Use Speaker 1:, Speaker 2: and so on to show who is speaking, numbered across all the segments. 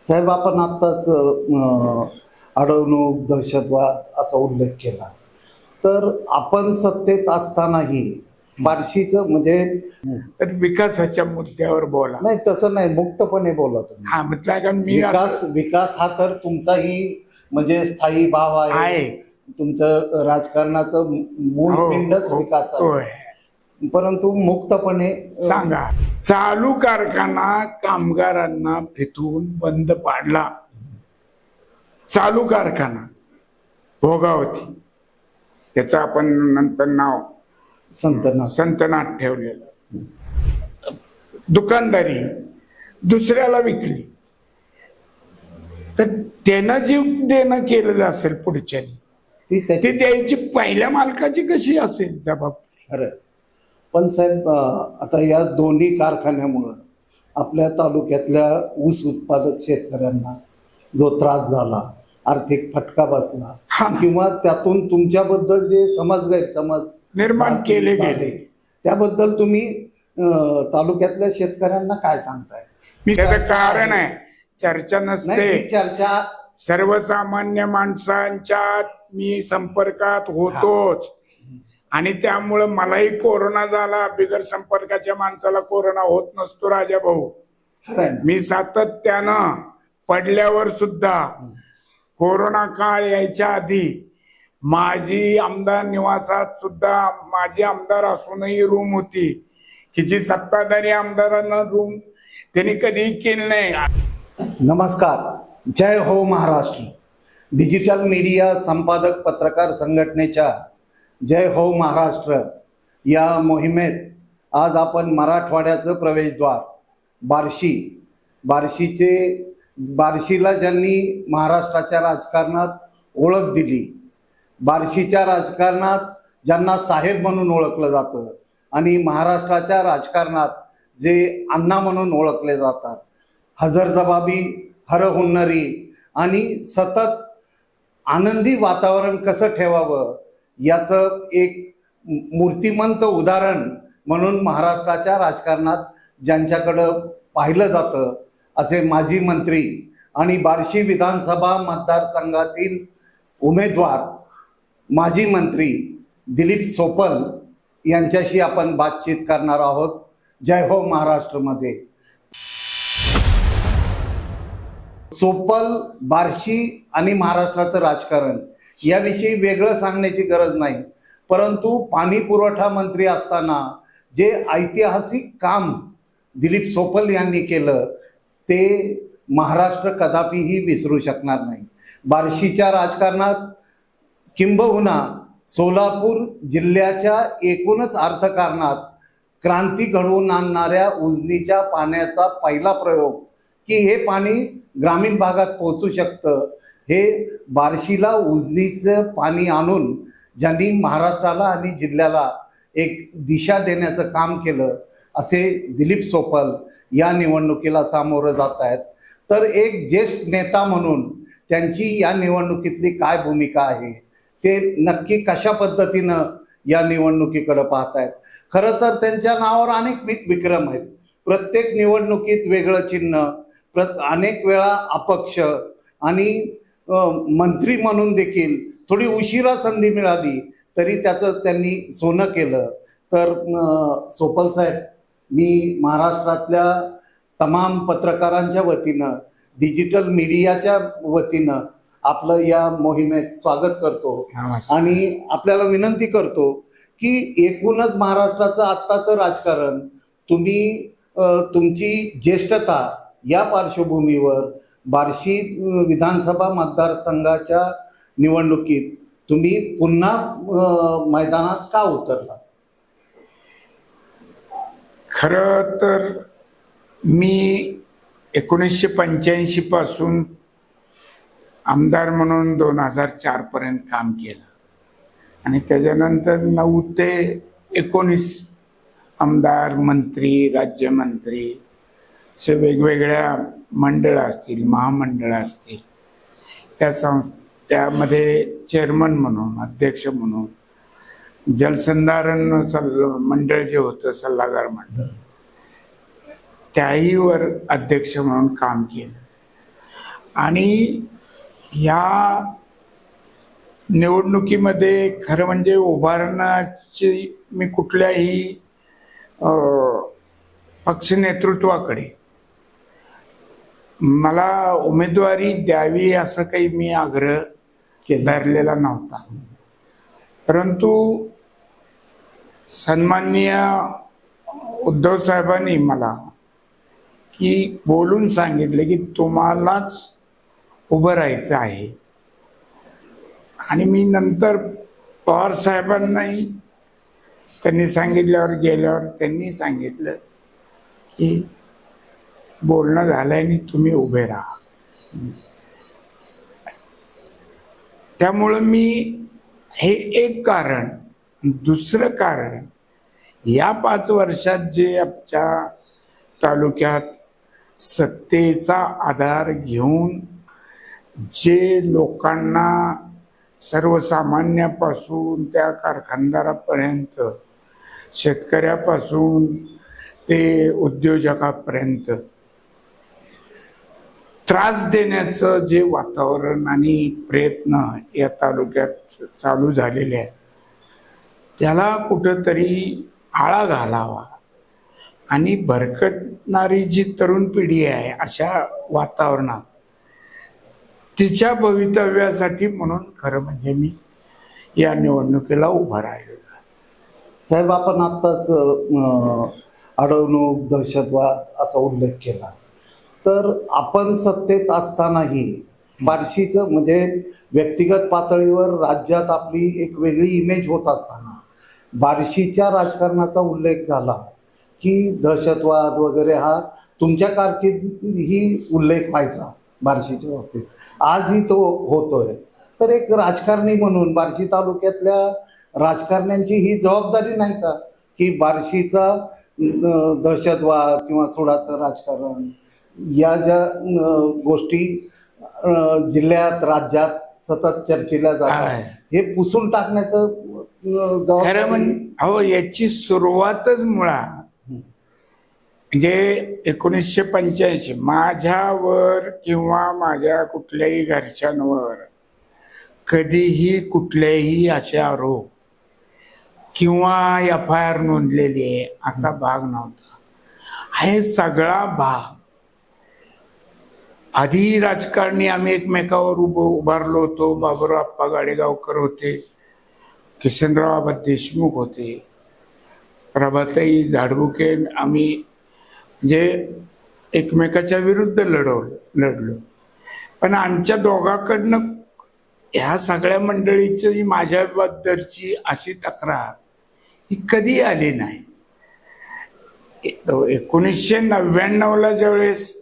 Speaker 1: साहेब, आपण आत्ताच अडवणूक, दहशतवाद असा उल्लेख केला. तर आपण सत्तेत असतानाही बार्शीचं म्हणजे
Speaker 2: तर विकासाच्या मुद्द्यावर बोला.
Speaker 1: नाही, तसं नाही, मुक्तपणे बोला तुम्ही.
Speaker 2: हा म्हटलं का मी
Speaker 1: विकास हा तर तुमचाही म्हणजे स्थायी भाव आहे.
Speaker 2: आहेच.
Speaker 1: तुमचं राजकारणाचं मूळ पिंडच विकास आहे.
Speaker 2: होय.
Speaker 1: परंतु मुक्तपणे
Speaker 2: सांगा, चालू कारखाना कामगारांना फितून बंद पाडला. चालू कारखाना भोगावती, त्याचं आपण नंतर नाव संतनाथ ठेवलेलं. दुकानदारी दुसऱ्याला विकली तर त्यानं जी देणं केलेलं असेल पुढच्यानी ती द्यायची पहिल्या मालकाची कशी असेल जबाबदारी.
Speaker 1: खरं. पण साहेब, आता या दोन्ही कारखान्यामुळं आपल्या तालुक्यातल्या ऊस उत्पादक शेतकऱ्यांना जो त्रास झाला, आर्थिक फटका बसला, किंवा त्यातून तुमच्याबद्दल जे समज
Speaker 2: निर्माण केले गेले,
Speaker 1: त्याबद्दल तुम्ही तालुक्यातल्या शेतकऱ्यांना काय सांगताय?
Speaker 2: त्याचं कारण आहे, चर्चा नसते.
Speaker 1: चर्चा
Speaker 2: सर्वसामान्य माणसांच्या मी संपर्कात होतोच आणि त्यामुळं मलाही कोरोना झाला. बिगर संपर्काच्या माणसाला कोरोना होत नसतो राजा भाऊ. मी सातत्यानं पडल्यावर सुद्धा कोरोना काळ यायच्या आधी माझी आमदार निवासात सुद्धा माझी आमदार असूनही रूम होती, की जी सत्ताधारी आमदारांना रूम त्यांनी कधीही केली नाही.
Speaker 1: नमस्कार, जय हो महाराष्ट्र. डिजिटल मीडिया संपादक पत्रकार संघटनेच्या जय हो महाराष्ट्र या मोहिमेत आज आपण मराठवाड्याचं प्रवेशद्वार बार्शीला ज्यांनी महाराष्ट्राच्या राजकारणात ओळख दिली, बार्शीच्या राजकारणात ज्यांना साहेब म्हणून ओळखलं जातं आणि महाराष्ट्राच्या राजकारणात जे अण्णा म्हणून ओळखले जातात, हजरजबाबी, हरहुन्नरी आणि सतत आनंदी वातावरण कसं ठेवावं याचं एक मूर्तिमंत उदाहरण म्हणून महाराष्ट्राच्या राजकारणात ज्यांच्याकडं पाहिलं जातं असे माजी मंत्री आणि बार्शी विधानसभा मतदारसंघातील उमेदवार माजी मंत्री दिलीप सोपल यांच्याशी आपण बातचीत करणार आहोत जय हो महाराष्ट्रमध्ये. सोपल, बार्शी आणि महाराष्ट्राचं राजकारण याविषयी वेगळं सांगण्याची गरज नाही, परंतु पाणी पुरवठा मंत्री असताना जे ऐतिहासिक काम दिलीप सोपल यांनी केलं ते महाराष्ट्र कदापिही विसरू शकणार नाही. बार्शीच्या राजकारणात किंबहुना सोलापूर जिल्ह्याच्या एकूणच अर्थकारणात क्रांती घडवून आणणाऱ्या उजनीच्या पाण्याचा पहिला प्रयोग, की हे पाणी ग्रामीण भागात पोहोचू शकतं, हे बार्शीला उजनीचं पाणी आणून ज्यांनी महाराष्ट्राला आणि जिल्ह्याला एक दिशा देण्याचं काम केलं असे दिलीप सोपल या निवडणुकीला सामोरं जात आहेत. तर एक ज्येष्ठ नेता म्हणून त्यांची या निवडणुकीतली काय भूमिका आहे, ते नक्की कशा पद्धतीनं या निवडणुकीकडे पाहतायत. खरं तर त्यांच्या नावावर अनेक विक्रम आहेत. प्रत्येक निवडणुकीत वेगळं चिन्ह, अनेक वेळा अपक्ष आणि मंत्री म्हणून देखील थोडी उशिरा संधी मिळाली तरी त्याचं त्यांनी सोनं केलं. तर सोपल साहेब, मी महाराष्ट्रातल्या तमाम पत्रकारांच्या वतीनं, डिजिटल मीडियाच्या वतीनं आपलं या मोहिमेत स्वागत करतो आणि आपल्याला विनंती करतो की एकूणच महाराष्ट्राचं आत्ताचं राजकारण तुम्ही तुमची ज्येष्ठता या पार्श्वभूमीवर बार्शी विधानसभा मतदारसंघाच्या निवडणुकीत तुम्ही पुन्हा मैदानात का उतरला?
Speaker 2: खरं तर मी 1985 पासून आमदार म्हणून 2004 पर्यंत काम केलं आणि त्याच्यानंतर 9 ते 19 आमदार, मंत्री, राज्यमंत्री असे वेगवेगळ्या मंडळ असतील, महामंडळ असतील, त्यामध्ये चेअरमन म्हणून, अध्यक्ष म्हणून, जलसंधारण मंडळ जे होतं, सल्लागार मंडळ, त्याहीवर अध्यक्ष म्हणून काम केलं. आणि या निवडणुकीमध्ये खरं म्हणजे उभारण्याची मी कुठल्याही पक्ष नेतृत्वाकडे मला उमेदवारी द्यावी असं काही मी आग्रह धरलेला नव्हता. परंतु सन्माननीय उद्धव साहेबांनी मला की बोलून सांगितले की तुम्हालाच उभं राहायचं आहे. आणि मी नंतर पवार साहेबांनाही त्यांनी सांगितल्यावर गेल्यावर त्यांनी सांगितलं की बोलणं झालंय आणि तुम्ही उभे राहा. त्यामुळं मी हे एक कारण. दुसरं कारण, या 5 वर्षात जे आमच्या तालुक्यात सत्तेचा आधार घेऊन जे लोकांना सर्वसामान्यापासून त्या कारखानदारापर्यंत, शेतकऱ्यापासून ते उद्योजकापर्यंत त्रास देण्याचं जे वातावरण आणि प्रयत्न या तालुक्यात चालू झालेले आहेत, त्याला कुठंतरी आळा घालावा आणि भरकटणारी जी तरुण पिढी आहे अशा वातावरणात तिच्या भवितव्यासाठी म्हणून खरं म्हणजे मी या निवडणुकीला उभा राहिलेलो.
Speaker 1: साहेब, आपण आत्ताच अडवणूक, दहशतवाद असा उल्लेख केला. तर आपण सत्तेत असतानाही बार्शीचं म्हणजे व्यक्तिगत पातळीवर राज्यात आपली एक वेगळी इमेज होत असताना बार्शीच्या राजकारणाचा उल्लेख झाला की दहशतवाद वगैरे हा तुमच्या कारकिर्दीतही उल्लेख व्हायचा बार्शीच्या बाबतीत. आजही तो होतोय. तर एक राजकारणी म्हणून बार्शी तालुक्यातल्या राजकारण्यांची ही जबाबदारी नाही का की बार्शीचा दहशतवाद किंवा सोडाचं राजकारण या ज्या गोष्टी जिल्ह्यात, राज्यात सतत चर्चेला जातात, हे पुसून टाकण्याचं
Speaker 2: खरं म्हणजे याची सुरुवातच मुळात म्हणजे 1985 माझ्यावर किंवा माझ्या कुठल्याही घरच्यांवर कधीही कुठलेही असे आरोप किंवा FIR नोंदलेली आहे असा भाग नव्हता. हे सगळा भाग आधी राजकारणी आम्ही एकमेकावर उभारलो होतो. बाबूराव आप्पा गाडेगावकर होते, किसनराव देशमुख होते, प्रभाताई झाडबुके. आम्ही म्हणजे एकमेकाच्या विरुद्ध लढलो. पण आमच्या दोघांकडनं ह्या सगळ्या मंडळीची माझ्याबद्दलची अशी तक्रार ही कधी आली नाही. 1999ला ज्यावेळेस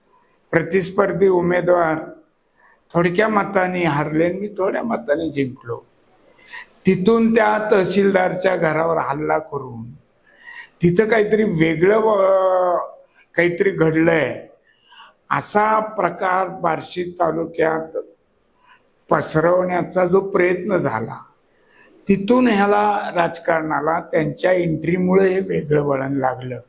Speaker 2: प्रतिस्पर्धी उमेदवार थोडक्या मताने हरले, मी थोड्या मताने जिंकलो. तिथून त्या तहसीलदारच्या घरावर हल्ला करून तिथं काहीतरी वेगळं काहीतरी घडलंय असा प्रकार बार्शी तालुक्यात पसरवण्याचा जो प्रयत्न झाला, तिथून ह्याला राजकारणाला त्यांच्या एंट्रीमुळे हे वेगळं वळण लागलं.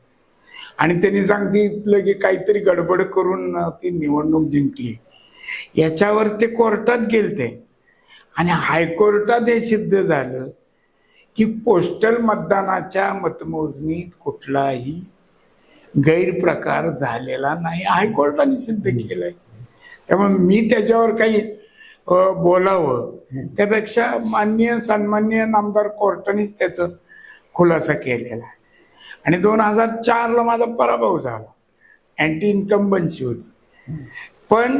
Speaker 2: आणि त्यांनी सांगितलं की काहीतरी गडबड करून ती निवडणूक जिंकली. याच्यावर ते कोर्टात गेलते आणि हायकोर्टात हे सिद्ध झालं की पोस्टल मतदानाच्या मतमोजणीत कुठलाही गैरप्रकार झालेला नाही. हायकोर्टाने सिद्ध केलंय. त्यामुळे मी त्याच्यावर काही बोलावं त्यापेक्षा सन्माननीय नामदार कोर्टानेच त्याचा खुलासा केलेला आहे. आणि 2004ला माझा पराभव झाला. अँटी इन्कम्बन्सी होती, पण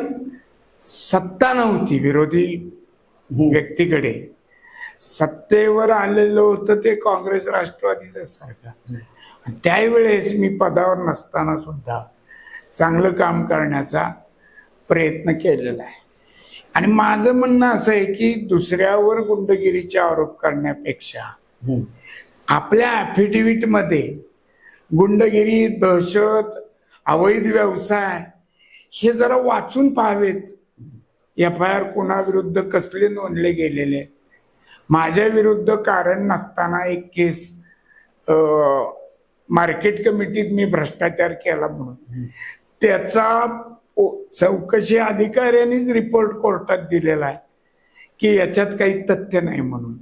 Speaker 2: सत्ता नव्हती. विरोधी व्यक्तीकडे सत्तेवर आलेलं होतं ते काँग्रेस राष्ट्रवादीचं सरकार. त्यावेळेस मी पदावर नसताना सुद्धा चांगलं काम करण्याचा प्रयत्न केलेला आहे. आणि माझं म्हणणं असं आहे की दुसऱ्यावर गुंडगिरीचे आरोप करण्यापेक्षा आपल्या ॲफिडेव्हिट मध्ये गुंडगिरी, दहशत, अवैध व्यवसाय हे जरा वाचून पाहावेत. FIR कुणाविरुद्ध कसले नोंदले गेलेले. माझ्या विरुद्ध कारण नसताना एक केस मार्केट कमिटीत मी भ्रष्टाचार केला म्हणून त्याचा चौकशी अधिकाऱ्यांनीच रिपोर्ट कोर्टात दिलेला आहे की याच्यात काही तथ्य नाही म्हणून,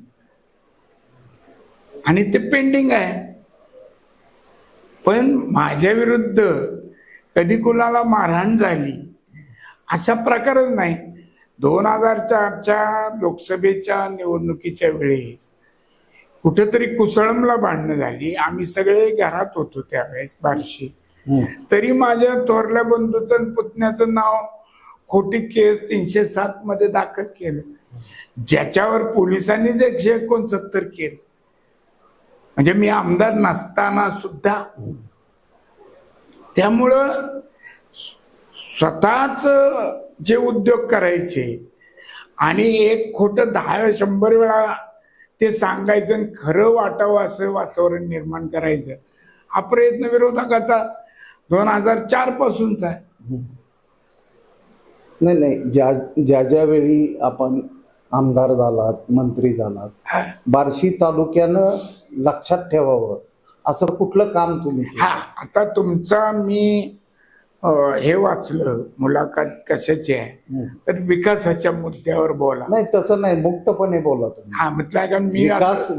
Speaker 2: आणि ते पेंडिंग आहे. पण माझ्या विरुद्ध कधी कुणाला मारहाण झाली अशा प्रकारच नाही. 2004च्या लोकसभेच्या निवडणुकीच्या वेळेस कुठेतरी कुसळमला भांडणं झाली. आम्ही सगळे घरात होतो त्यावेळेस बार्शी. तरी माझ्या थोरल्या बंधूचं आणि पुतण्याचं नाव खोटी केस 307 मध्ये दाखल केलं, ज्याच्यावर पोलिसांनीच 169 केलं. म्हणजे मी आमदार नसताना सुद्धा. त्यामुळं स्वतःच जे उद्योग करायचे आणि एक खोटं 10-100 वेळा ते सांगायचं आणि खरं वाटावं असं वातावरण निर्माण करायचं, हा प्रयत्न विरोधकाचा 2004 पासूनचा आहे.
Speaker 1: नाही, ज्या वेळी आपण आमदार झालात, मंत्री झालात, बार्शी तालुक्यानं लक्षात ठेवावं असं कुठलं काम तुम्ही केलं?
Speaker 2: आता तुमचा मी हे वाचलं मुलाखत कशाची आहे, तर विकासाच्या मुद्द्यावर बोला.
Speaker 1: नाही तसं नाही, मुक्तपणे बोला तुम्ही.
Speaker 2: म्हटलं का मी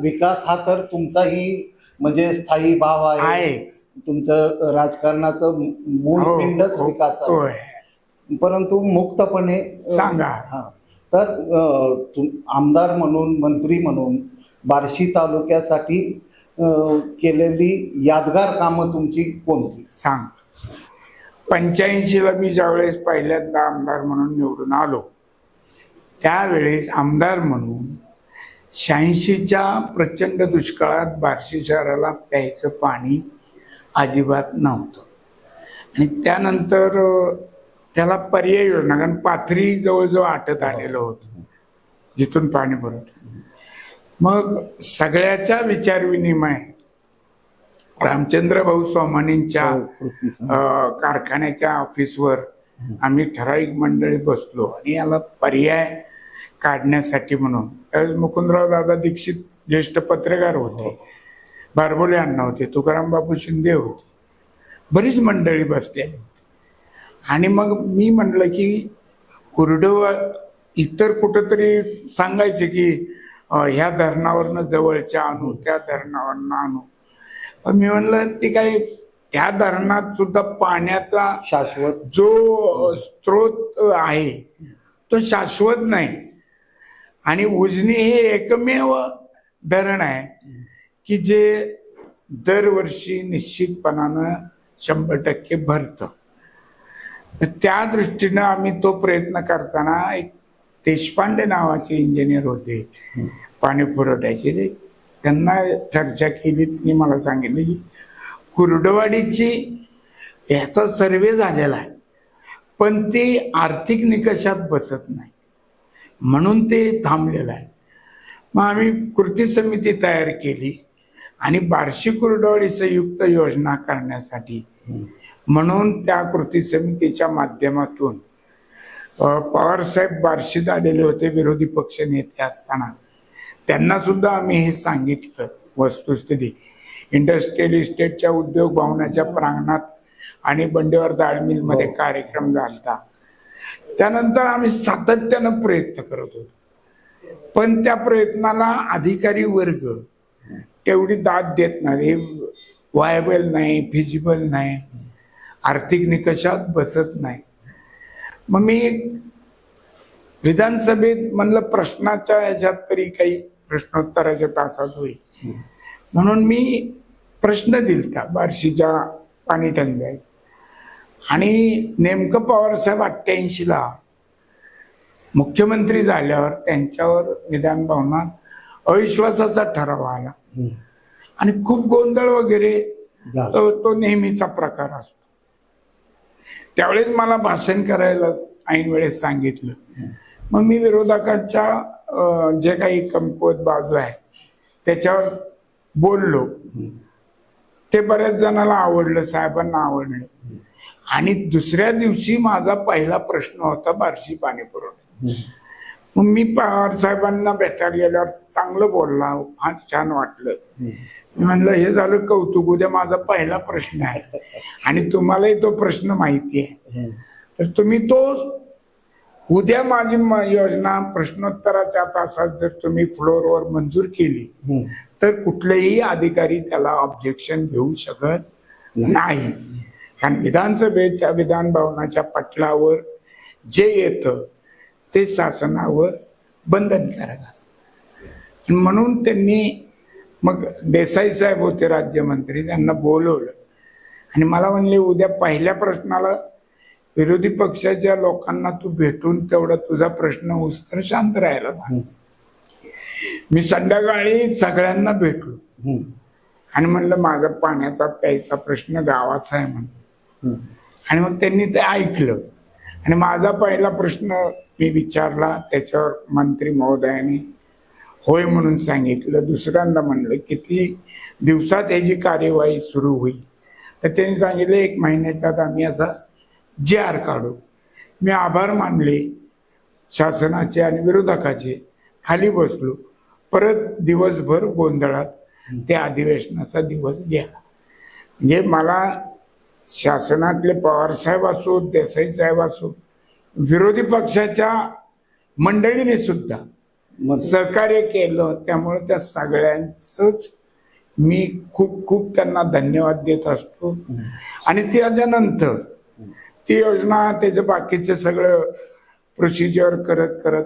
Speaker 1: विकास हा तर तुमचाही म्हणजे स्थायी भाव आहे. तुमचं राजकारणाचं मूळ पिंडच विकास आहे. परंतु मुक्तपणे
Speaker 2: सांगा.
Speaker 1: तर आमदार म्हणून, मंत्री म्हणून बार्शी तालुक्यासाठी केलेली यादगार कामं तुमची कोणती
Speaker 2: सांग. 85ला मी ज्यावेळेस पहिल्यांदा आमदार म्हणून निवडून आलो, त्यावेळेस आमदार म्हणून 86च्या प्रचंड दुष्काळात बार्शी शहराला प्यायचं पाणी अजिबात नव्हतं. आणि त्यानंतर त्याला पर्याय योजना, कारण पाथरी जवळजवळ आटत आलेलं होतं जिथून पाणी पुरवठा. मग सगळ्याच्या विचारविनिमय रामचंद्र भाऊ सोमानींच्या कारखान्याच्या ऑफिसवर आम्ही ठराविक मंडळी बसलो आणि याला पर्याय काढण्यासाठी म्हणून मुकुंदराव दादा दीक्षित ज्येष्ठ पत्रकार होते, बारबोले अण्णा होते, तुकाराम बापू शिंदे होते, बरीच मंडळी बसलेली होती. आणि मग मी म्हणलं की कुरडव इतर कुठंतरी सांगायचे की ह्या धरणावरनं जवळच्या आणू, त्या धरणावरनं आणू. पण मी म्हणलं ते काय, त्या धरणात सुद्धा पाण्याचा
Speaker 1: शाश्वत
Speaker 2: जो स्रोत आहे तो शाश्वत नाही. आणि उजनी हे एकमेव धरण आहे की जे दरवर्षी निश्चितपणानं 100% भरतं. त्या दृष्टीनं आम्ही तो प्रयत्न करताना एक देशपांडे नावाचे इंजिनियर होते पाणी पुरवठ्याचे, त्यांना चर्चा केली. त्यांनी मला सांगितले की कुर्डवाडीची याचा सर्वे झालेला आहे, पण ते आर्थिक निकषात बसत नाही म्हणून ते थांबलेलं आहे. मग आम्ही कृती समिती तयार केली आणि बार्शी कुर्डवाडी संयुक्त योजना करण्यासाठी म्हणून त्या कृती समितीच्या माध्यमातून पवारसाहेब बार्शीत आलेले होते विरोधी पक्ष नेते असताना. त्यांना सुद्धा आम्ही हे सांगितलं वस्तुस्थिती. इंडस्ट्रियल इस्टेटच्या उद्योग भवनाच्या प्रांगणात आणि बंडेवार डाळ मध्ये कार्यक्रम झाला. त्यानंतर आम्ही सातत्यानं प्रयत्न करत होतो, पण त्या प्रयत्नाला अधिकारी वर्ग तेवढी दाद देत नाही, वायबल नाही, फिजिबल नाही, आर्थिक निकषात बसत नाही. मग मी विधानसभेत म्हणलं प्रश्नाच्या ह्याच्यात तरी काही प्रश्नोत्तराच्या तासात होईल म्हणून मी प्रश्न दिलता बार्शीच्या पाणी टंचाई. आणि नेमकं पवारसाहेब 88ला मुख्यमंत्री झाल्यावर त्यांच्यावर विधान भवनात अविश्वासाचा ठराव आला आणि खूप गोंधळ वगैरे तो नेहमीचा प्रकार असतो. त्यावेळेस मला भाषण करायला ऐन वेळेस सांगितलं. मग मी विरोधकांच्या जे काही कमकुवत बाजू आहे त्याच्यावर बोललो. ते बऱ्याच जणांना आवडलं, साहेबांना आवडलं. आणि दुसऱ्या दिवशी माझा पहिला प्रश्न होता बार्शी पाणी पुरवठा. मग मी पवार साहेबांना भेटायला गेल्यावर चांगलं बोलला, फार छान वाटलं. मी म्हणलं हे झालं कौतुक, उद्या माझा पहिला प्रश्न आहे आणि तुम्हालाही तो प्रश्न माहिती आहे. तर तुम्ही तो उद्या माझी योजना प्रश्नोत्तराच्या तासात जर तुम्ही फ्लोअरवर मंजूर केली तर कुठलेही अधिकारी त्याला ऑब्जेक्शन घेऊ शकत नाही. कारण विधानसभेच्या विधान भवनाच्या पटलावर जे येतं ते शासनावर बंधनकारक असतं. म्हणून त्यांनी मग देसाई साहेब होते राज्यमंत्री, त्यांना बोलवलं आणि मला म्हणले उद्या पहिल्या प्रश्नाला विरोधी पक्षाच्या लोकांना तू भेटून तेवढा तुझा प्रश्न उस्तर शांत राहायला सांग. मी संध्याकाळी सगळ्यांना भेटलो आणि म्हणलं माझा पाण्याचा प्यायचा प्रश्न गावाचा आहे म्हणून. आणि मग त्यांनी ते ऐकलं आणि माझा पहिला प्रश्न मी विचारला, त्याच्यावर मंत्री महोदयाने होय म्हणून सांगितलं. दुसऱ्यांदा म्हणलं किती दिवसात ह्याची कार्यवाही सुरू होईल, तर त्यांनी सांगितलं 1 महिन्याच्या आत आम्ही याचा JR काढू. मी आभार मानले शासनाचे आणि विरोधकाचे, खाली बसलो. परत दिवसभर गोंधळात त्या अधिवेशनाचा दिवस गेला. म्हणजे मला शासनातले पवार साहेब असो, देसाई साहेब असो, विरोधी पक्षाच्या मंडळीने सुद्धा सहकार्य केलं. त्यामुळे त्या सगळ्यांचंच मी खूप खूप त्यांना धन्यवाद देत असतो. आणि त्याच्यानंतर ती योजना त्याचं बाकीचं सगळं प्रोसिजर करत करत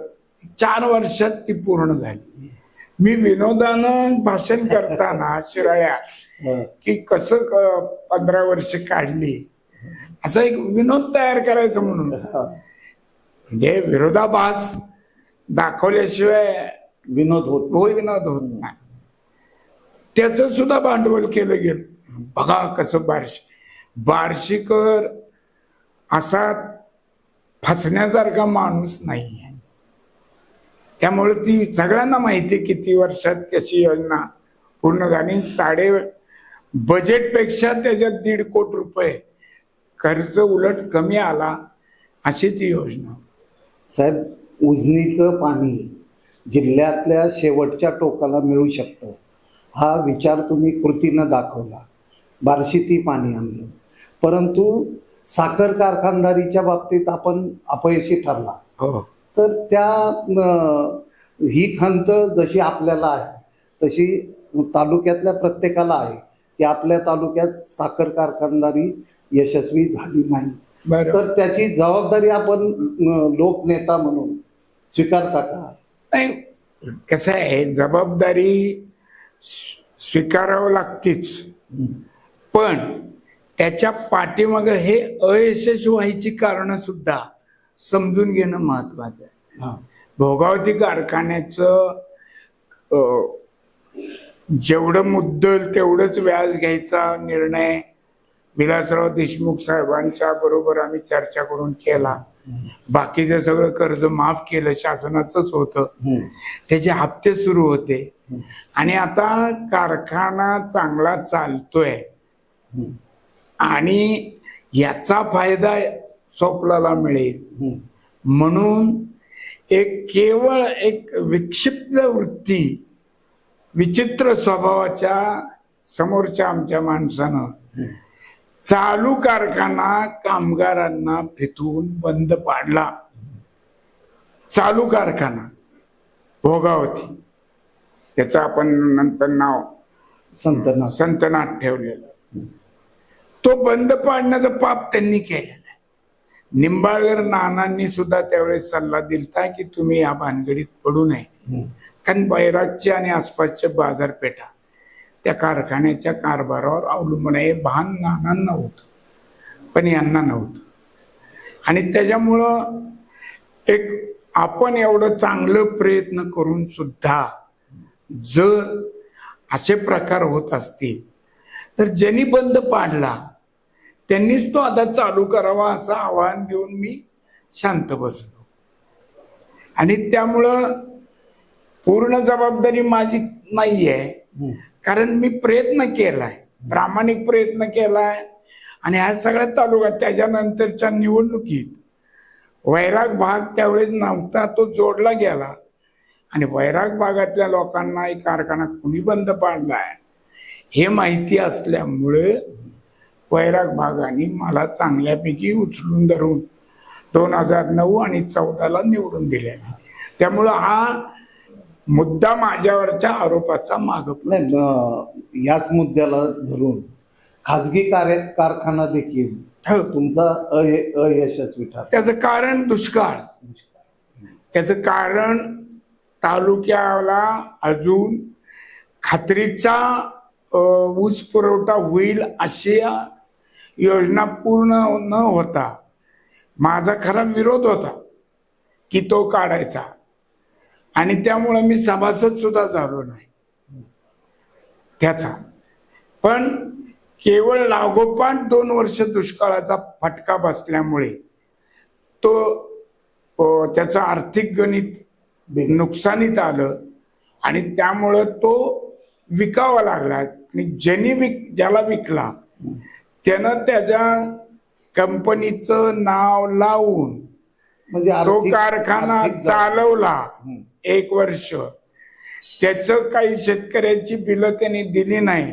Speaker 2: 4 वर्षात ती पूर्ण झाली. मी विनोदानं भाषण करताना शिराळ्या की कसं 15 वर्ष काढली असा एक विनोद तयार करायचं म्हणून, म्हणजे विरोधाभास दाखवल्याशिवाय विनोद होत नाही. त्याचं सुद्धा भांडवल केलं गेलं. बघा कसं बार्शीकर असा फसण्यासारखा माणूस नाही आहे. त्यामुळे ती सगळ्यांना माहिती किती वर्षात कशी योजना पूर्ण झाली. बजेटपेक्षा त्याच्यात 1.5 कोटी रुपये खर्च उलट कमी आला अशी ती योजना.
Speaker 1: साहेब, उजनीचं पाणी जिल्ह्यातल्या शेवटच्या टोकाला मिळू शकतं हा विचार तुम्ही कृतीनं दाखवला. बार्शीतही पाणी आणलं, परंतु साखर कारखानदारीच्या बाबतीत आपण अपयशी ठरला. तर ही खंत जशी आपल्याला आहे तशी तालुक्यातल्या प्रत्येकाला आहे की आपल्या तालुक्यात साखर कारखानदारी यशस्वी झाली नाही. तर त्याची जबाबदारी आपण लोकनेता म्हणून स्वीकारता का?
Speaker 2: नाही, कसं आहे, जबाबदारी स्वीकारावं लागतेच, पण त्याच्या पाठीमागं हे अयशस्वी व्हायची कारणं सुद्धा समजून घेणं महत्वाचं आहे. भोगावती कारखान्याचं जेवढं मुद्दल तेवढंच व्याज घ्यायचा निर्णय विलासराव देशमुख साहेबांच्या बरोबर आम्ही चर्चा करून केला. बाकीचं सगळं कर्ज माफ केलं, शासनाचंच होतं. त्याचे हप्ते सुरू होते आणि आता कारखाना चांगला चालतोय आणि याचा फायदा सोपलाला मिळेल म्हणून केवळ एक विक्षिप्त वृत्ती, विचित्र स्वभावाच्या समोरच्या आमच्या माणसानं चालू कारखाना कामगारांना फितवून बंद पाडला. चालू कारखाना भोगावती, त्याचं आपण नंतर नाव संतनाथ ठेवलेलं, तो बंद पाडण्याचं पाप त्यांनी केलेलं आहे. निंबाळकर नानांनी सुद्धा त्यावेळेस सल्ला दिलता की तुम्ही या भानगडीत पडू नये, कारण बैरागची आणि आसपासच्या बाजारपेठा त्या कारखान्याच्या कारभारावर अवलंबून आहे. भान नानांना होतं पण यांना नव्हतं. आणि त्याच्यामुळं आपण एवढं चांगलं प्रयत्न करून सुद्धा जर असे प्रकार होत असतील तर ज्यांनी बंद पाडला त्यांनीच तो आता चालू करावा असं आवाहन देऊन मी शांत बसलो. आणि त्यामुळं पूर्ण जबाबदारी माझी नाहीये, कारण मी प्रयत्न केलाय, प्रामाणिक प्रयत्न केलाय. आणि ह्या सगळ्या तालुक्यात त्याच्यानंतरच्या निवडणुकीत वैराग भाग त्यावेळेस नव्हता, तो जोडला गेला. आणि वैराग भागातल्या लोकांना एक कारखाना कुणी बंद पाडलाय हे माहिती असल्यामुळे वैराग भागाने मला चांगल्यापैकी उचलून धरून 2009 आणि 14ला निवडून दिलेला. त्यामुळं हा मुद्दा माझ्यावरच्या आरोपाचा माग.
Speaker 1: नाही, याच मुद्द्याला धरून खाजगी कारखाना देखील तुमचा अयशस्वी ठरला.
Speaker 2: त्याचं कारण दुष्काळ. त्याचं कारण तालुक्याला अजून खात्रीचा ऊस पुरवठा होईल अशी योजना पूर्ण न होता माझा खरा विरोध होता की तो काढायचा, आणि त्यामुळे मी सभासद सुद्धा झालो नाही त्याचा. पण केवळ लागोपाठ 2 वर्ष दुष्काळाचा फटका बसल्यामुळे तो त्याचं आर्थिक गणित नुकसानीत आलं आणि त्यामुळं तो विकावा लागला. आणि ज्याला विकला त्यानं त्याच्या कंपनीचं नाव लावून
Speaker 1: म्हणजे
Speaker 2: तो कारखाना चालवला 1 वर्ष. त्याचं काही शेतकऱ्याची बिलं त्यांनी दिली नाही,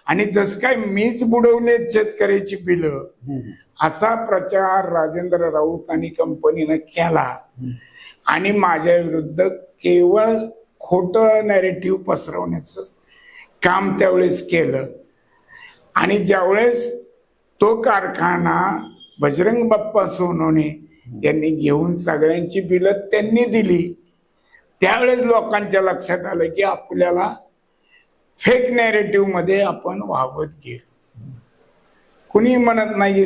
Speaker 2: आणि जस काय मीच बुडवलेत शेतकऱ्याची बिलं असा प्रचार राजेंद्र राऊत आणि कंपनीनं केला. आणि माझ्या विरुद्ध केवळ खोटं नॅरेटिव्ह पसरवण्याचं काम त्यावेळेस केलं. आणि ज्यावेळेस तो कारखाना बजरंग बाप्पा सोनवणे यांनी घेऊन सगळ्यांची बिलं त्यांनी दिली, त्यावेळेस लोकांच्या लक्षात आलं की आपल्याला फेक नॅरेटिव्ह मध्ये आपण वावत गेलो. कुणी म्हणत नाही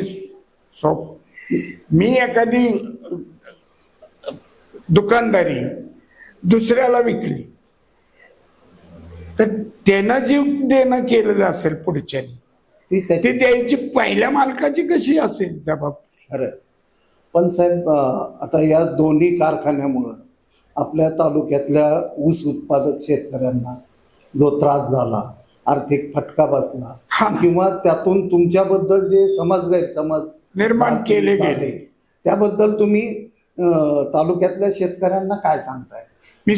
Speaker 2: मी एखादी दुकानदारी दुसऱ्याला विकली तर त्यानं जी देणं केलेलं असेल पुढच्यानी ती द्यायची पहिल्या मालकाची कशी असेल जबाबदारी.
Speaker 1: पण साहेब, आता या दोन्ही कारखान्यामुळं आपल्या तालुक्यातल्या ऊस उत्पादक शेतकऱ्यांना जो त्रास झाला, आर्थिक फटका बसला, किंवा त्यातून तुमच्याबद्दल जे समज
Speaker 2: निर्माण केले गेले,
Speaker 1: त्याबद्दल तुम्ही तालुक्यातल्या शेतकऱ्यांना काय सांगताय?
Speaker 2: मी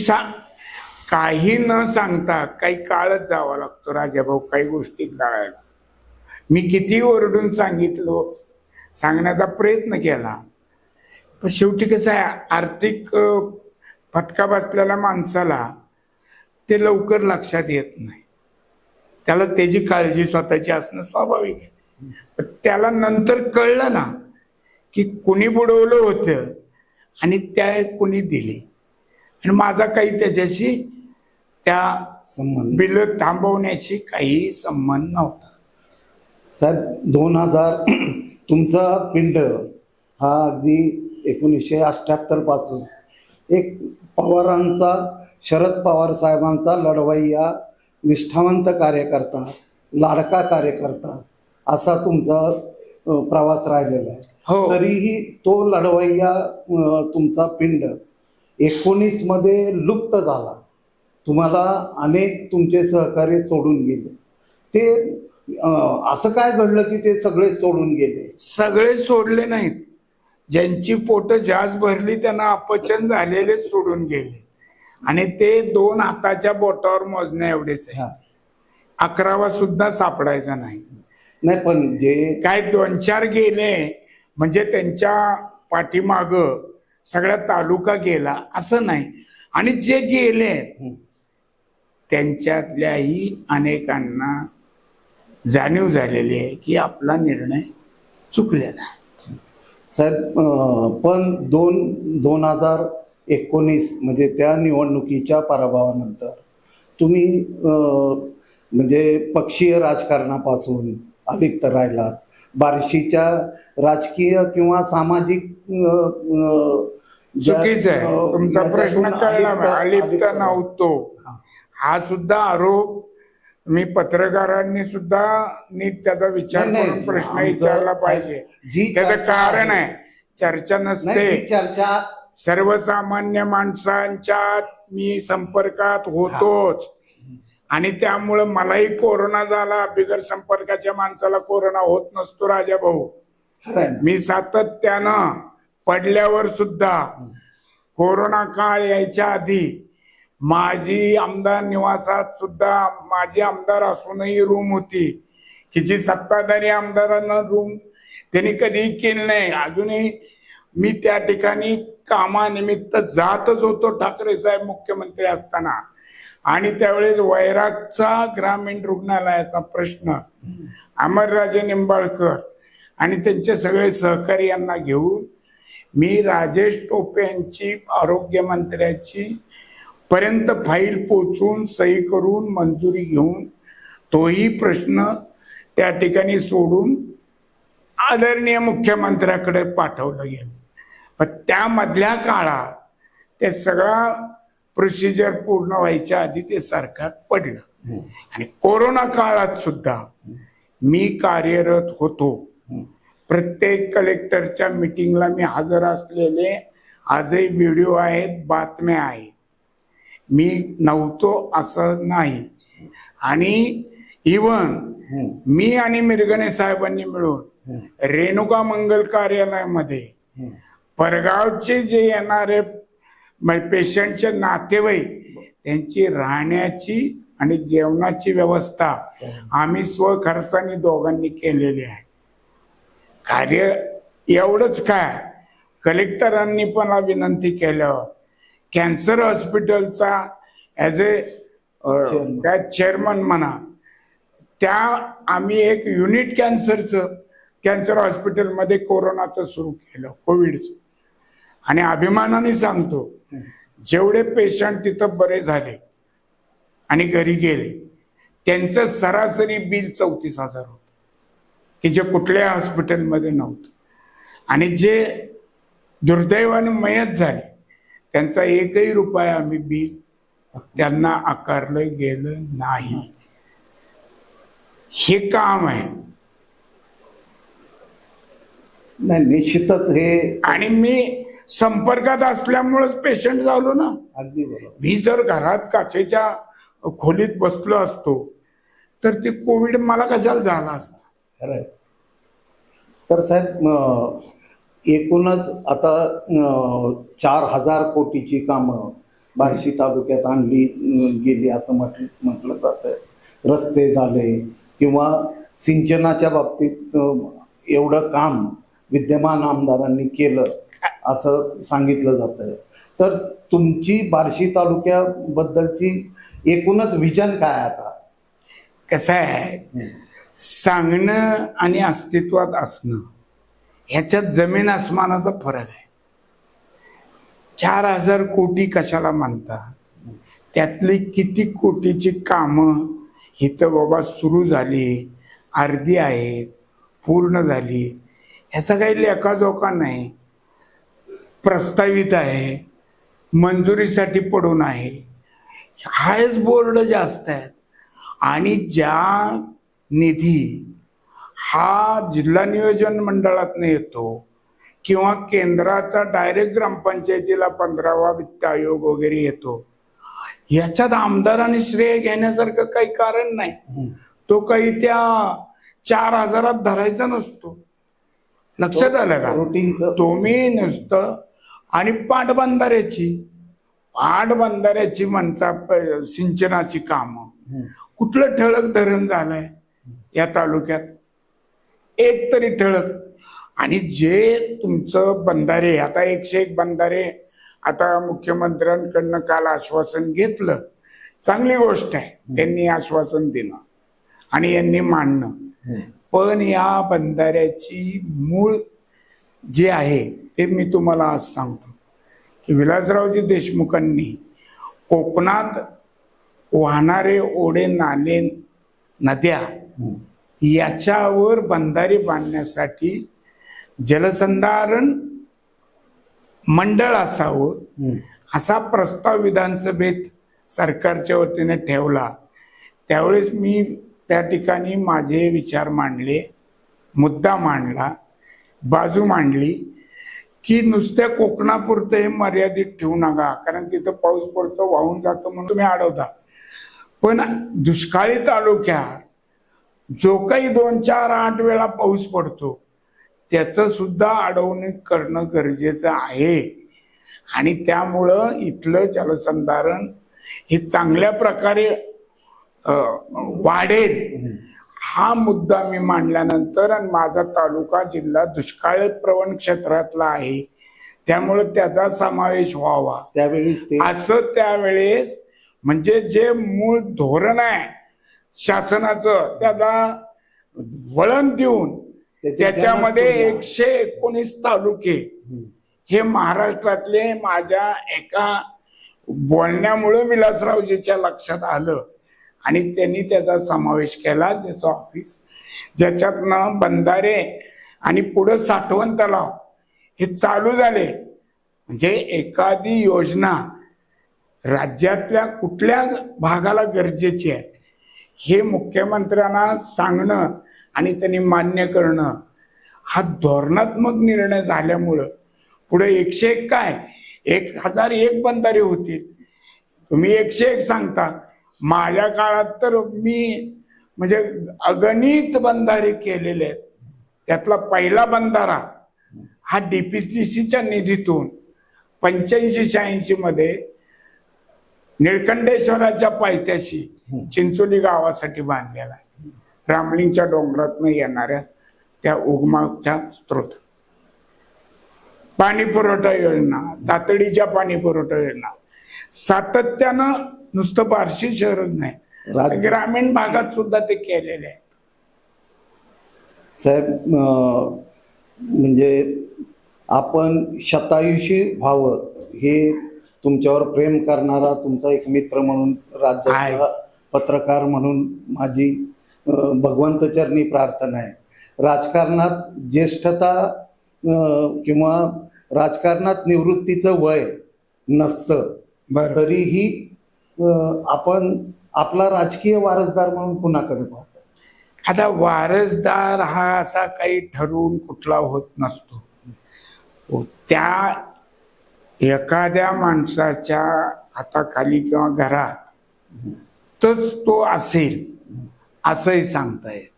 Speaker 2: काही न सांगता काही काळच जावा लागतो राजाभाऊ काही गोष्टी कळायला. मी किती ओरडून सांगितलं, सांगण्याचा प्रयत्न केला, पण शेवटी कसं आहे, आर्थिक फटका बसलेल्या माणसाला ते लवकर लक्षात येत नाही. त्याला त्याची काळजी स्वतःची असणं स्वाभाविक आहे. त्याला नंतर कळलं ना की कुणी बुडवलं होतं आणि त्या कुणी दिली, आणि माझा काही त्याच्याशी त्या बिल थांबवण्याशी काही संबंध नव्हता.
Speaker 1: साहेब, 2000 तुमचा पिंड हा अगदी 1978 पासून एक पवारांचा, शरद पवार साहेबांचा लढवय्या, निष्ठावंत कार्यकर्ता, लाडका कार्यकर्ता असा तुमचा प्रवास राहिलेला आहे. तरीही तो लढवय्या तुमचा पिंड 19 मध्ये लुप्त झाला. तुम्हाला अनेक तुमचे सहकारी सोडून गेले. ते असं काय घडलं की ते सगळे सोडून गेले?
Speaker 2: सगळे सोडले नाहीत. ज्यांची पोट जास्त भरली त्यांना अपचन झालेले सोडून गेले, आणि ते 2 हाताच्या बोटावर मोजण्या एवढेच आहे. 11वा सुद्धा सापडायचा नाही.
Speaker 1: नाही, पण जे
Speaker 2: काय 2-4 गेले म्हणजे त्यांच्या पाठीमाग सगळा तालुका गेला असं नाही. आणि जे गेले त्यांच्यातल्याही अनेकांना जाणीव झालेली आहे की आपला निर्णय चुकलेला.
Speaker 1: साहेब, पण 2019 म्हणजे त्या निवडणुकीच्या पराभवानंतर तुम्ही म्हणजे पक्षीय राजकारणापासून अलिप्त राहिलात. बार्शीच्या राजकीय किंवा सामाजिक
Speaker 2: चुकीचं आहे तुमचा प्रश्न कळला. अलिप्त नव्हतो हा सुद्धा आरोप मी पत्रकारांनी सुद्धा नीट त्याचा विचार करून प्रश्न विचारला पाहिजे. त्याचं कारण आहे, चर्चा नसते.
Speaker 1: चर्चा
Speaker 2: सर्वसामान्य माणसांच्या मी संपर्कात होतोच, आणि त्यामुळं मलाही कोरोना झाला. बिगर संपर्काच्या माणसाला कोरोना होत नसतो राजाभाऊ. मी सातत्यानं पडल्यावर सुद्धा कोरोना काळ यायच्या आधी माझी आमदार निवासात सुद्धा माझी आमदार असूनही रूम होती की जी सत्ताधारी आमदारांना रूम त्यांनी कधीही केली नाही. अजूनही मी त्या ठिकाणी कामानिमित्त जातच होतो ठाकरे साहेब मुख्यमंत्री असताना. आणि त्यावेळेस वैरागचा ग्रामीण रुग्णालयाचा प्रश्न अमरराजे निंबाळकर आणि त्यांचे सगळे सहकारी यांना घेऊन मी राजेश टोपे यांची आरोग्यमंत्र्याची पर्यंत फाईल पोचून सही करून मंजुरी घेऊन तोही प्रश्न त्या ठिकाणी सोडून आदरणीय मुख्यमंत्र्याकडे पाठवलं गेलं. पण त्यामधल्या काळात ते सगळा प्रोसिजर पूर्ण व्हायच्या आधी ते सरकार पडलं. आणि कोरोना काळात सुद्धा मी कार्यरत होतो. प्रत्येक कलेक्टरच्या मिटिंगला मी हजर असलेले आजही व्हिडिओ आहेत, बातम्या आहेत. मी नव्हतो असं नाही. आणि इवन मी आणि मिरगणे साहेबांनी मिळून रेणुका मंगल कार्यालयामध्ये परगावचे जे येणारे पेशंटचे नातेवाईक त्यांची राहण्याची आणि जेवणाची व्यवस्था आम्ही स्वखर्चाने दोघांनी केलेली आहे. कार्य एवढंच काय, कलेक्टरांनी पण विनंती केलं, कॅन्सर हॉस्पिटलचा ॲज ए काय चेअरमन म्हणा, त्या आम्ही एक युनिट कॅन्सर हॉस्पिटलमध्ये कोरोनाचं सुरू केलं, कोविडचं. आणि अभिमानाने सांगतो, जेवढे पेशंट तिथं बरे झाले आणि घरी गेले त्यांचं सरासरी बिल 34,000 होतं, की जे कुठल्या हॉस्पिटलमध्ये नव्हतं. आणि जे दुर्दैवाने मयत झाले त्यांचा एकही रुपया आम्ही बिल त्यांना आकारलं गेलं नाही. हे काम आहे.
Speaker 1: नाही, निश्चितच हे.
Speaker 2: आणि मी संपर्कात असल्यामुळेच पेशंट झालो ना.
Speaker 1: अगदी बरोबर.
Speaker 2: मी जर घरात काचेच्या खोलीत बसलो असतो तर ते कोविड मला कशाला झाला असता.
Speaker 1: खरंय. तर साहेब, एकूणच आता 4,000 कोटीची कामं बार्शी तालुक्यात आणली गेली असं म्हटलं जातं. रस्ते झाले किंवा सिंचनाच्या बाबतीत एवढं काम विद्यमान आमदारांनी केलं असं सांगितलं जातं. तर तुमची बार्शी तालुक्याबद्दलची एकूणच विजन काय आता?
Speaker 2: कसं आहे, सांगणं आणि अस्तित्वात असणं ह्याच्यात जमीन आसमानाचा फरक आहे. 4,000 कोटी कशाला म्हणतात, त्यातली किती कोटीची कामं इथं बाबा सुरू झाली, अर्धी आहेत, पूर्ण झाली, ह्याचा काही लेखाजोखा नाही. प्रस्तावित आहे, मंजुरीसाठी पडून आहे. हायच बोर्ड जास्त आहेत. आणि ज्या निधी हा जिल्हा नियोजन मंडळातनं येतो किंवा केंद्राचा डायरेक्ट ग्रामपंचायतीला 15वा वित्त आयोग वगैरे येतो, याच्यात आमदारांनी श्रेय घेण्यासारखं काही कारण नाही. तो काही त्या 4,000 धरायचा नसतो. लक्षात आलं का? तुम्ही नुसतं आणि पाटबंधाऱ्याची म्हणतात सिंचनाची कामं. कुठलं ठळक धरण झालंय या तालुक्यात? एक तरी ठळक. आणि जे तुमचं बंधारे, आता 101 बंधारे आता मुख्यमंत्र्यांकडनं काल आश्वासन घेतलं, चांगली गोष्ट आहे त्यांनी आश्वासन देणं आणि यांनी मांडणं. पण या बंधाऱ्याची मूळ जे आहे ते मी तुम्हाला आज सांगतो की विलासरावजी देशमुखांनी कोकणात वाहणारे ओढे, नाले, नद्या याच्यावर बंधारे बांधण्यासाठी जलसंधारण मंडळ असावं असा प्रस्ताव विधानसभेत सरकारच्या वतीने ठेवला. त्यावेळेस मी त्या ठिकाणी माझे विचार मांडले, मुद्दा मांडला, बाजू मांडली की नुसत्या कोकणापुरतं हे मर्यादित ठेवू नका, कारण तिथं पाऊस पडतो, वाहून जातो म्हणून तुम्ही अडवता. पण दुष्काळी तालुक्यात जो काही 2, 4, 8 वेळा पाऊस पडतो त्याचं सुद्धा अडवणूक करणं गरजेचं आहे. आणि त्यामुळं इथलं जलसंधारण हे चांगल्या प्रकारे वाढेल हा मुद्दा मी मांडल्यानंतर, आणि माझा तालुका जिल्हा दुष्काळ प्रवण क्षेत्रातला आहे त्यामुळं त्याचा समावेश व्हावा
Speaker 1: त्यावेळीच ते
Speaker 2: असं त्यावेळेस म्हणजे जे मूळ धोरण आहे शासनाचं त्याला वळण देऊन त्याच्यामध्ये 119 तालुके हे महाराष्ट्रातले माझ्या एका बोलण्यामुळे विलासरावजीच्या लक्षात आलं आणि त्यांनी त्याचा समावेश केला. त्याचं ऑफिस ज्याच्यातनं बंधारे आणि पुढे साठवण तलाव हे चालू झाले. म्हणजे एखादी योजना राज्यातल्या कुठल्या भागाला गरजेची आहे हे मुख्यमंत्र्यांना सांगणं आणि त्यांनी मान्य करणं हा धोरणात्मक निर्णय झाल्यामुळं पुढे 101 काय 1001 बंधारे होतील. तुम्ही 101 सांगता, माझ्या काळात तर मी म्हणजे अगणित बंधारे केलेले आहेत. त्यातला पहिला बंधारा हा डीपीसीच्या निधीतून 85-86 मध्ये निळकंठेश्वराच्या पायथ्याशी चिंचोली गावासाठी बांधलेला आहे. रामलिंगच्या डोंगरातनं येणाऱ्या त्या उगमाच्या स्रोत पाणी पुरवठा योजना, तातडीच्या पाणी पुरवठा योजना सातत्यानं नुसतं बार्शी शहरच नाही ग्रामीण भागात सुद्धा ते केलेले आहेत.
Speaker 1: साहेब म्हणजे आपण शतायुषी व्हावं हे तुमच्यावर प्रेम करणारा तुमचा एक मित्र म्हणून राज्याचा पत्रकार म्हणून माझी भगवंतचरणी प्रार्थना आहे. राजकारणात ज्येष्ठता किंवा राजकारणात निवृत्तीचं वय नसतं तरीही आपण आपला राजकीय वारसदार म्हणून कुणाकडे पाहतो?
Speaker 2: आता वारसदार हा असा काही ठरवून कुठला होत नसतो. त्या एखाद्या माणसाच्या हाताखाली किंवा घरात तच तो असेल असंही सांगता येत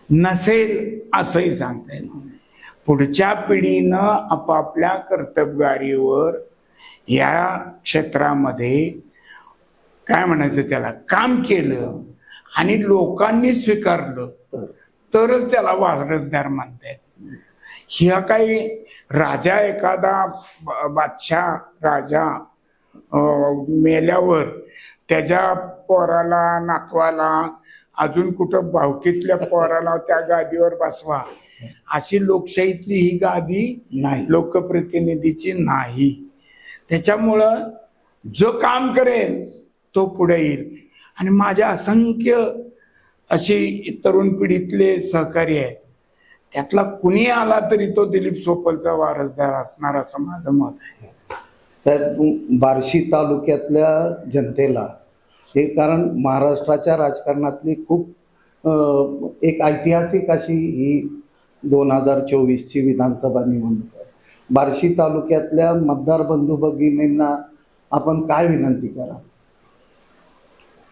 Speaker 2: नाही, नसेल असंही सांगता येत नाही. पुढच्या पिढीनं आपापल्या कर्तबगारीवर या क्षेत्रामध्ये काय म्हणायचं त्याला काम केलं आणि लोकांनी स्वीकारलं तरच त्याला वारसदार म्हणता येत. ह्या काही राजा एखादा बादशाह राजा मेल्यावर त्याच्या पोराला नातवाला अजून कुठं भावकीतल्या पोराला त्या गादीवर बसवा अशी लोकशाहीतली ही गादी
Speaker 1: नाही,
Speaker 2: लोकप्रतिनिधीची नाही. त्याच्यामुळं जो काम करेल तो पुढे येईल. आणि माझ्या असंख्य अशी तरुण पिढीतले सहकारी आहेत, त्यातला कुणी आला तरी तो दिलीप सोपलचा वारसदार असणार असं माझं मत आहे.
Speaker 1: साहेब बार्शी तालुक्यातल्या जनतेला हे कारण महाराष्ट्राच्या राजकारणातली खूप एक ऐतिहासिक अशी ही 2024ची विधानसभा निवडणूक आहे. बार्शी तालुक्यातल्या मतदार बंधू भगिनींना आपण काय विनंती करा?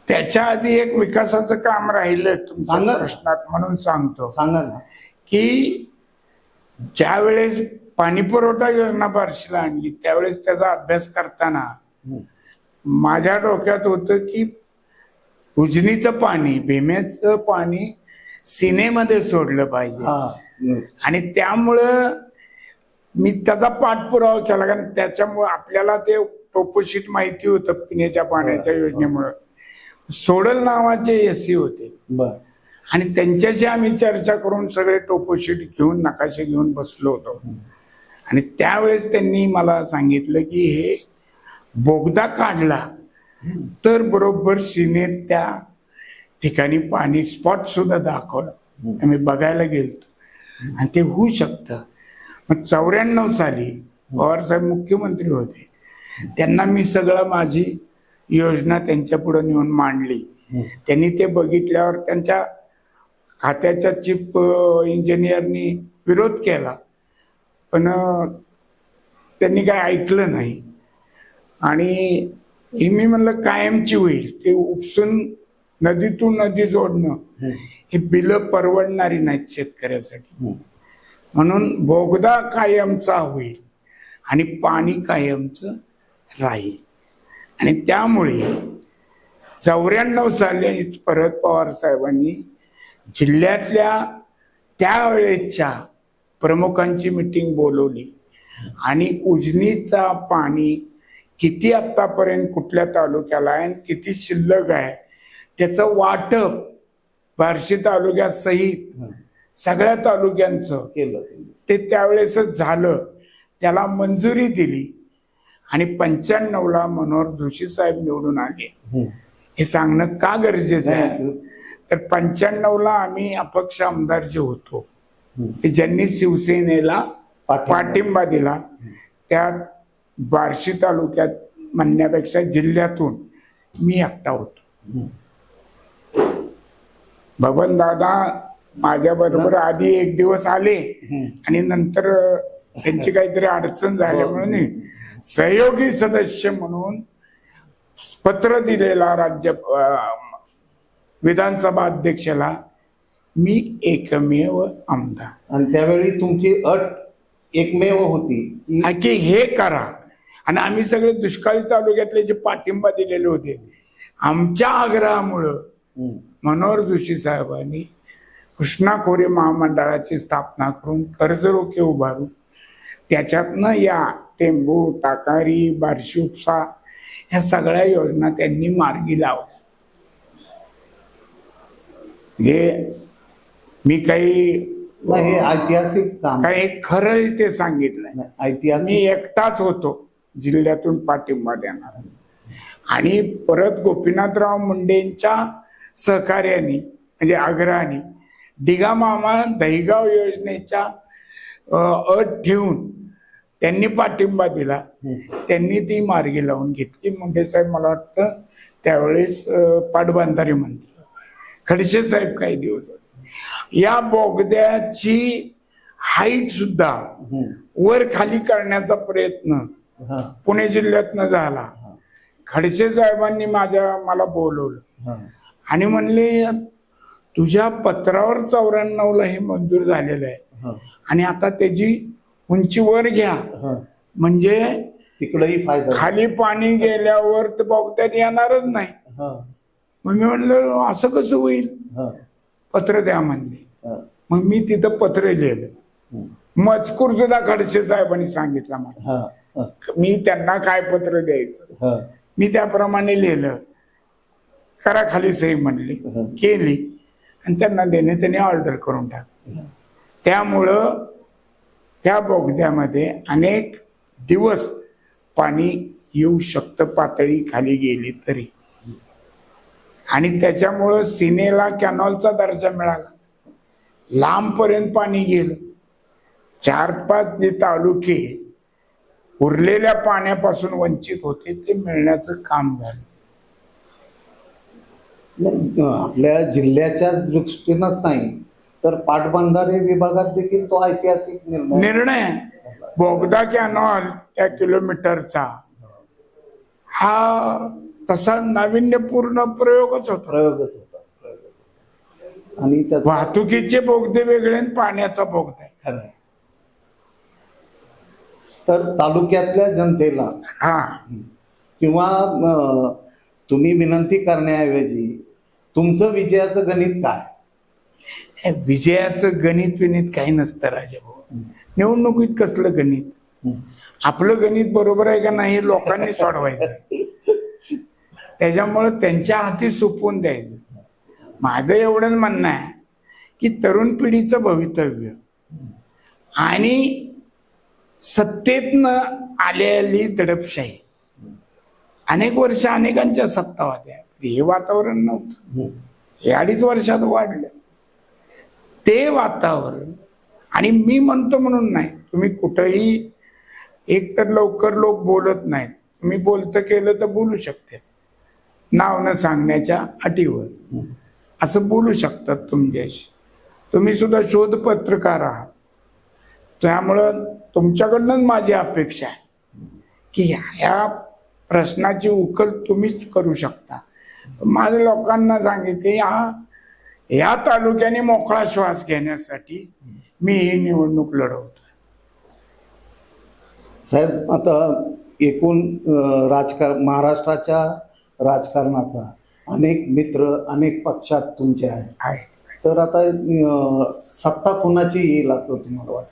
Speaker 2: त्याच्या आधी एक विकासाचं काम राहिलं तुमच्या प्रश्नात म्हणून सांगतो.
Speaker 1: सांगा ना.
Speaker 2: की ज्या वेळेस पाणी पुरवठा योजना बार्शीला आणली त्यावेळेस त्याचा अभ्यास करताना माझ्या डोक्यात होतं की उजनीचं पाणी भीमेचं पाणी सिनेमध्ये सोडलं पाहिजे. आणि त्यामुळं मी त्याचा पाठपुरावा केला कारण त्याच्यामुळे आपल्याला ते टोपोशीट माहिती होतं पिण्याच्या पाण्याच्या योजनेमुळं. सोडल नावाचे एसी होते आणि त्यांच्याशी आम्ही चर्चा करून सगळे टोपोशीट घेऊन नकाशे घेऊन बसलो होतो. आणि त्यावेळेस त्यांनी मला सांगितलं की हे बोगदा काढला तर बरोबर सिनेत त्या ठिकाणी पाणी स्पॉट सुद्धा दाखवलं. आम्ही बघायला गेलो आणि ते होऊ शकतं. मग 94 साली पवार साहेब मुख्यमंत्री होते, त्यांना मी सगळं माझी योजना त्यांच्या पुढे नेऊन मांडली. त्यांनी ते बघितल्यावर त्यांच्या खात्याच्या चीफ इंजिनियरनी विरोध केला पण त्यांनी काय ऐकलं नाही. आणि मी म्हणलं कायमची होईल, ते उपसून नदीतून नदी जोडणं हे बिलं परवडणारी नाहीत शेतकऱ्यासाठी. म्हणून बोगदा कायमचा होईल आणि पाणी कायमचं राहील. आणि त्यामुळे 94 साली परत पवार साहेबांनी जिल्ह्यातल्या त्यावेळेच्या प्रमुखांची मिटिंग बोलवली आणि उजनीचा पाणी किती आतापर्यंत कुठल्या तालुक्याला आहे आणि किती शिल्लक आहे त्याचं वाटप बार्शी तालुक्यात सहित सगळ्या तालुक्यांचं
Speaker 1: केलं.
Speaker 2: ते त्यावेळेसच झालं, त्याला मंजुरी दिली आणि 95ला मनोहर जोशी साहेब निवडून आले. हे सांगणं का गरजेचं आहे तर 95ला आम्ही अपक्ष आमदार जे होतो ज्यांनी शिवसेनेला पाठिंबा दिला त्यात बार्शी तालुक्यात म्हणण्यापेक्षा जिल्ह्यातून मी एकटा होतो. बबन दादा माझ्या बरोबर आधी एक दिवस आले आणि नंतर त्यांची काहीतरी अडचण झाल्यामुळे सहयोगी सदस्य म्हणून पत्र दिलेला राज्य विधानसभा अध्यक्षाला मी एकमेव आमदार.
Speaker 1: आणि त्यावेळी तुमची अट एकमेव होती
Speaker 2: की हे करा आणि आम्ही सगळे दुष्काळी तालुक्यातले जे पाठिंबा दिलेले होते आमच्या आग्रहामुळं मनोहर जोशी साहेबांनी कृष्णा खोरे महामंडळाची स्थापना करून कर्जरोखे उभारून त्याच्यातनं या टेंबू टाकारी बार्शी उपसा ह्या सगळ्या योजना त्यांनी मार्गी लावल्या. हे मी काही
Speaker 1: हे ऐतिहासिक काम
Speaker 2: काही खरं ते सांगितलं.
Speaker 1: ऐतिहासिक
Speaker 2: मी एकटाच होतो जिल्ह्यातून पाठिंबा देणार आणि परत गोपीनाथराव मुंडेंच्या सहकार्याने म्हणजे आग्रहाने डिगा मामा दहीगाव योजनेच्या अट ठेवून त्यांनी पाठिंबा दिला. त्यांनी ती मार्गी लावून घेतली. मुंडे साहेब मला वाटतं त्यावेळेस पाटबंधारे मंत्री, खडसे साहेब काही दिवस होते. या बोगद्याची हाईट सुद्धा वर खाली करण्याचा प्रयत्न पुणे जिल्ह्यातनं झाला. खडसे साहेबांनी मला बोलवलं आणि म्हणले तुझ्या पत्रावर 94ला हे मंजूर झालेलं आहे आणि आता त्याची उंची वर घ्या म्हणजे
Speaker 1: तिकडेही फायदा,
Speaker 2: खाली पाणी गेल्यावर तर बोगद्यात येणारच नाही. मग मी म्हणलं असं कसं होईल, पत्र द्या म्हणले. मग मी तिथं पत्र लिहिलं. मजकूर सुद्धा खडसे साहेबांनी सांगितला मला, मी त्यांना काय पत्र द्यायचं मी त्याप्रमाणे लिहिलं. करा खाली सही म्हणली, केली आणि त्यांना त्यांनी ऑर्डर करून टाकली. त्यामुळं त्या बोगद्यामध्ये अनेक दिवस पाणी येऊ शकतं पातळी खाली गेली तरी. आणि त्याच्यामुळं सिनेला कॅनॉलचा दर्जा मिळाला, लांबपर्यंत पाणी गेलं. 4-5 जे तालुके उरलेल्या पाण्यापासून वंचित होते ते मिळण्याचं काम झालं.
Speaker 1: आपल्या जिल्ह्याच्या दृष्टीनंच नाही तर पाटबंधारे विभागात देखील तो ऐतिहासिक
Speaker 2: निर्णय. बोगदा कॅनॉल त्या किलोमीटरचा हा तसा नाविन्यपूर्ण प्रयोगच होता.
Speaker 1: आणि
Speaker 2: वाहतुकीचे बोगदे वेगळे आणि पाण्याचा बोगदा आहे.
Speaker 1: तर तालुक्यातल्या जनतेला किंवा तुम्ही विनंती करण्याऐवजी तुमचं विजयाचं गणित काय?
Speaker 2: विजयाचं गणित काही नसतं राजाभाऊ. निवडणुकीत कसलं गणित? आपलं गणित बरोबर आहे का नाही लोकांनी सोडवायचं. त्याच्यामुळं त्यांच्या हाती सोपवून द्यायचं. माझं एवढंच म्हणणं आहे की तरुण पिढीचं भवितव्य आणि सत्तेतनं आलेली दडपशाही, अनेक वर्ष अनेकांच्या सत्ता होत्या, हे वातावरण नव्हतं. हे 2.5 वर्षात वाढलं ते वातावरण. आणि मी म्हणतो म्हणून नाही, तुम्ही कुठंही एक तर लवकर लोक बोलत नाहीत, तुम्ही बोलतं केलं तर बोलू शकते नाव न सांगण्याच्या अटीवर, असं बोलू शकतात तुमच्याशी. तुम्ही सुद्धा शोध पत्रकार आहात, त्यामुळं तुमच्याकडनंच माझी अपेक्षा आहे की ह्या प्रश्नाची उकल तुम्हीच करू शकता. माझ्या लोकांना सांगितले या तालुक्याने मोकळा श्वास घेण्यासाठी मी ही निवडणूक लढवतो.
Speaker 1: साहेब, आता एकूण महाराष्ट्राच्या राजकारणाचा अनेक मित्र अनेक पक्षात तुमचे आहेत. तर आता सत्ता कुणाची येईल असं तुम्हाला वाटतं?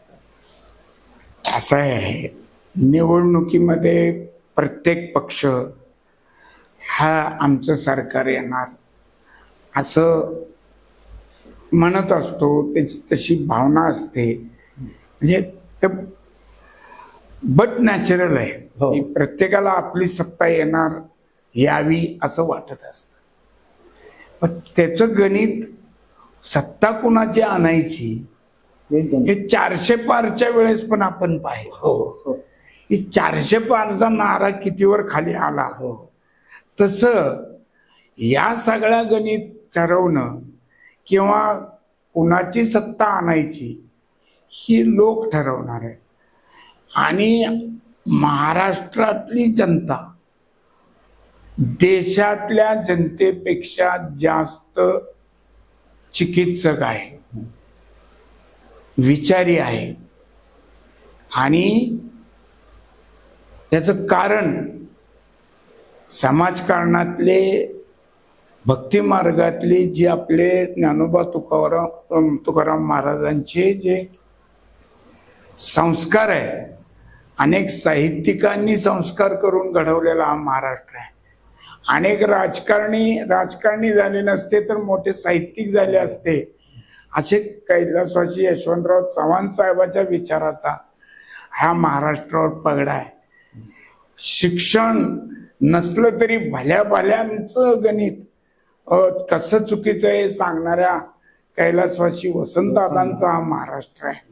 Speaker 2: असं आहे, निवडणुकीमध्ये प्रत्येक पक्ष हा आमचं सरकार येणार असं म्हणत असतो, तशी भावना असते. म्हणजे ते बट नॅचरल आहे
Speaker 1: हो.
Speaker 2: की प्रत्येकाला आपली सत्ता येणार, यावी असं वाटत असतं. पण त्याचं गणित सत्ता कुणाची आणायची
Speaker 1: एकदम.
Speaker 2: हे 400 पारच्या वेळेस पण आपण पाहिलं.
Speaker 1: हो हो
Speaker 2: की 400 पारचा नारा कितीवर खाली आला.
Speaker 1: हो.
Speaker 2: तसं या सगळ्या गणित ठरवणं किंवा कुणाची सत्ता आणायची ही लोक ठरवणार आहे. आणि महाराष्ट्रातली जनता देशातल्या जनतेपेक्षा जास्त चिकित्सक आहे, विचारी आहे. आणि त्याचं कारण समाजकारणातले, भक्ती मार्गातले जे आपले ज्ञानोबा तुकाराम महाराजांचे जे संस्कार आहे, अनेक साहित्यिकांनी संस्कार करून घडवलेला हा महाराष्ट्र आहे. अनेक राजकारणी झाले नसते तर मोठे साहित्यिक झाले असते. असे कैलासवासी यशवंतराव चव्हाण साहेबांच्या विचाराचा हा महाराष्ट्रावर पगडा आहे. शिक्षण नसलं तरी भल्या भल्यांचं गणित कसं चुकीचं आहे सांगणाऱ्या कैलासवासी वसंतदादांचा हा महाराष्ट्र आहे.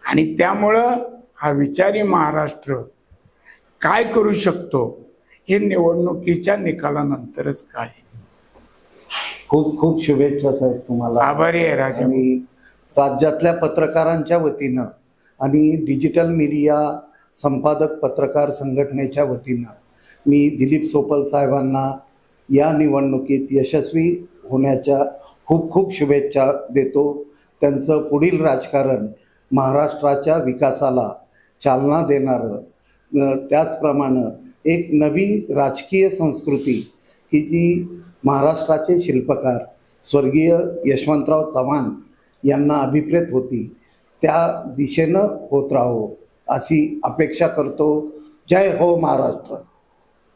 Speaker 2: आणि त्यामुळं हा विचारी महाराष्ट्र काय करू शकतो हे निवडणुकीच्या निकालानंतरच कळेल.
Speaker 1: खूप खूप शुभेच्छा साहेब तुम्हाला.
Speaker 2: आभारी आहे राजा.
Speaker 1: आणि राज्यातल्या पत्रकारांच्या वतीनं आणि डिजिटल मीडिया संपादक पत्रकार संघटनेच्या वतीनं मी दिलीप सोपल साहेबांना या निवडणुकीत यशस्वी होण्याच्या खूप खूप शुभेच्छा देतो. त्यांचं पुढील राजकारण महाराष्ट्राच्या विकासाला चालना देणारं, त्याचप्रमाणे एक नवी राजकीय संस्कृती ही जी महाराष्ट्राचे शिल्पकार स्वर्गीय यशवंतराव चव्हाण यांना अभिप्रेत होती त्या दिशेनं होत राहो अशी अपेक्षा करतो. जय हो महाराष्ट्र.